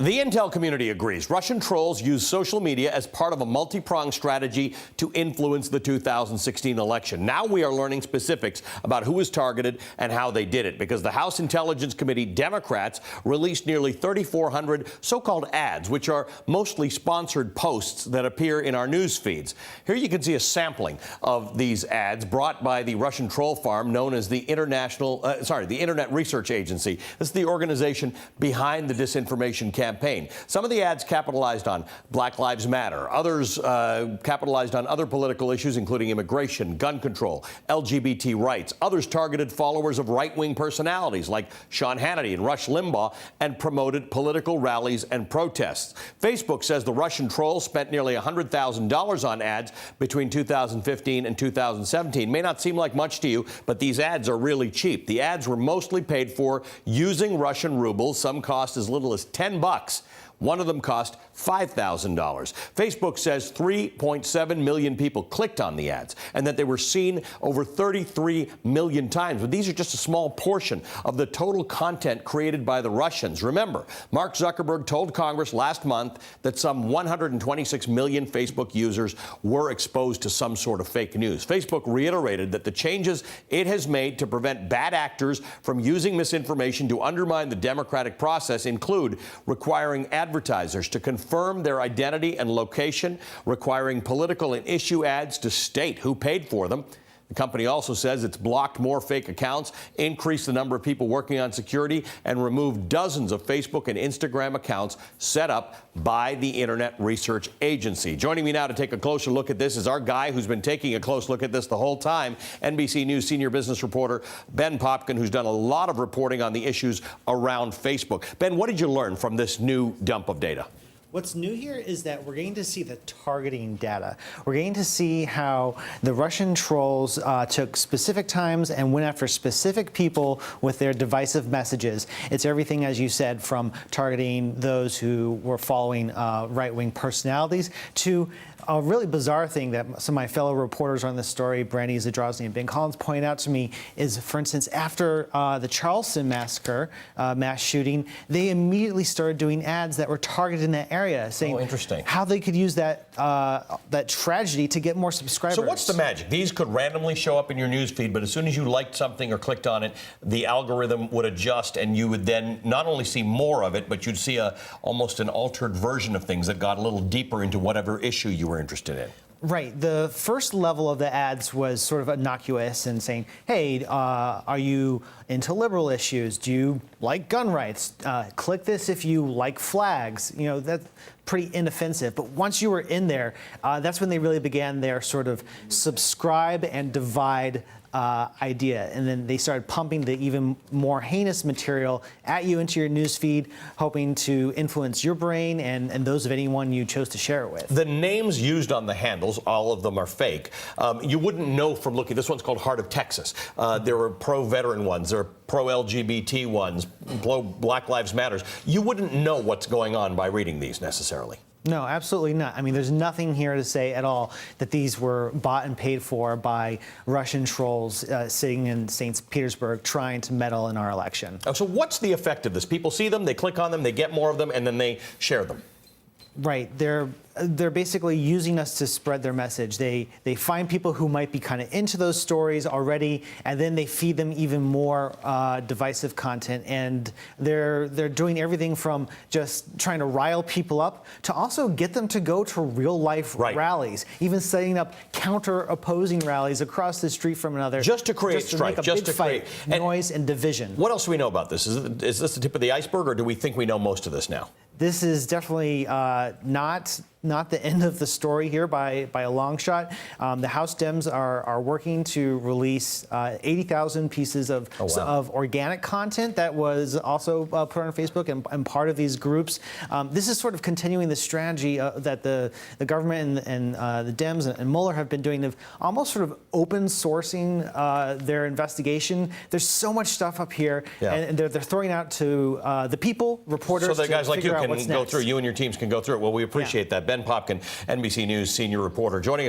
The intel community agrees. Russian trolls use social media as part of a multi-pronged strategy to influence the 2016 election. Now we are learning specifics about who was targeted and how they did it, because the House Intelligence Committee Democrats released nearly 3,400 so-called ads, which are mostly sponsored posts that appear in our news feeds. Here you can see a sampling of these ads brought by the Russian troll farm known as the Internet Research Agency. This is the organization behind the disinformation campaign. Some of the ads capitalized on Black Lives Matter. Others capitalized on other political issues, including immigration, gun control, LGBT rights. Others targeted followers of right-wing personalities like Sean Hannity and Rush Limbaugh and promoted political rallies and protests. Facebook says the Russian trolls spent nearly $100,000 on ads between 2015 and 2017. May not seem like much to you, but these ads are really cheap. The ads were mostly paid for using Russian rubles. Some cost as little as $10. One of them cost $5,000. Facebook says 3.7 million people clicked on the ads and that they were seen over 33 million times. But these are just a small portion of the total content created by the Russians. Remember, Mark Zuckerberg told Congress last month that some 126 million Facebook users were exposed to some sort of fake news. Facebook reiterated that the changes it has made to prevent bad actors from using misinformation to undermine the democratic process include requiring advertisers to confirm their identity and location, requiring political and issue ads to state who paid for them. The company also says it's blocked more fake accounts, increased the number of people working on security, and removed dozens of Facebook and Instagram accounts set up by the Internet Research Agency. Joining me now to take a closer look at this is our guy who's been taking a close look at this the whole time, NBC News senior business reporter Ben Popken, who's done a lot of reporting on the issues around Facebook. Ben, what did you learn from this new dump of data? What's new here is that we're getting to see the targeting data. We're getting to see how the Russian trolls took specific times and went after specific people with their divisive messages. It's everything, as you said, from targeting those who were following right-wing personalities to a really bizarre thing that some of my fellow reporters on this story, Brandy Zadrozny and Ben Collins, pointed out to me is, for instance, after the Charleston massacre, mass shooting, they immediately started doing ads that were targeted in that area, saying how they could use that that tragedy to get more subscribers. So what's the magic? These could randomly show up in your news feed, but as soon as you liked something or clicked on it, the algorithm would adjust, and you would then not only see more of it, but you'd see almost an altered version of things that got a little deeper into whatever issue you were interested in. Right. The first level of the ads was sort of innocuous and saying, hey, are you into liberal issues? Do you like gun rights? Click this if you like flags. You know, that's pretty inoffensive. But once you were in there, that's when they really began their sort of subscribe and divide idea. And then they started pumping the even more heinous material at you into your news feed, hoping to influence your brain and those of anyone you chose to share it with. The names used on the handles, all of them are fake. You wouldn't know from looking. This one's called Heart of Texas. There are pro-veteran ones. There are pro-LGBT ones, pro-Black Lives Matters. You wouldn't know what's going on by reading these necessarily. No, absolutely not. I mean, there's nothing here to say at all that these were bought and paid for by Russian trolls sitting in St. Petersburg trying to meddle in our election. Oh, so what's the effect of this? People see them, they click on them, they get more of them, and then they share them. Right. They're basically using us to spread their message. They find people who might be kind of into those stories already, and then they feed them even more divisive content. And they're doing everything from just trying to rile people up to also get them to go to real life rallies, even setting up counter opposing rallies across the street from another, just to create strife, just to create noise and division. What else do we know about this? Is this the tip of the iceberg, or do we think we know most of this now? This is definitely not the end of the story here by a long shot. The House Dems are working to release 80,000 pieces of organic content that was also put on Facebook and part of these groups. This is sort of continuing the strategy that the government and the Dems and Mueller have been doing of almost sort of open sourcing their investigation. There's so much stuff up here, and they're throwing out to the people, reporters, so that guys like you can go through. You and your teams can go through it. Well, we appreciate that. Ben Popken, NBC News senior reporter, joining us.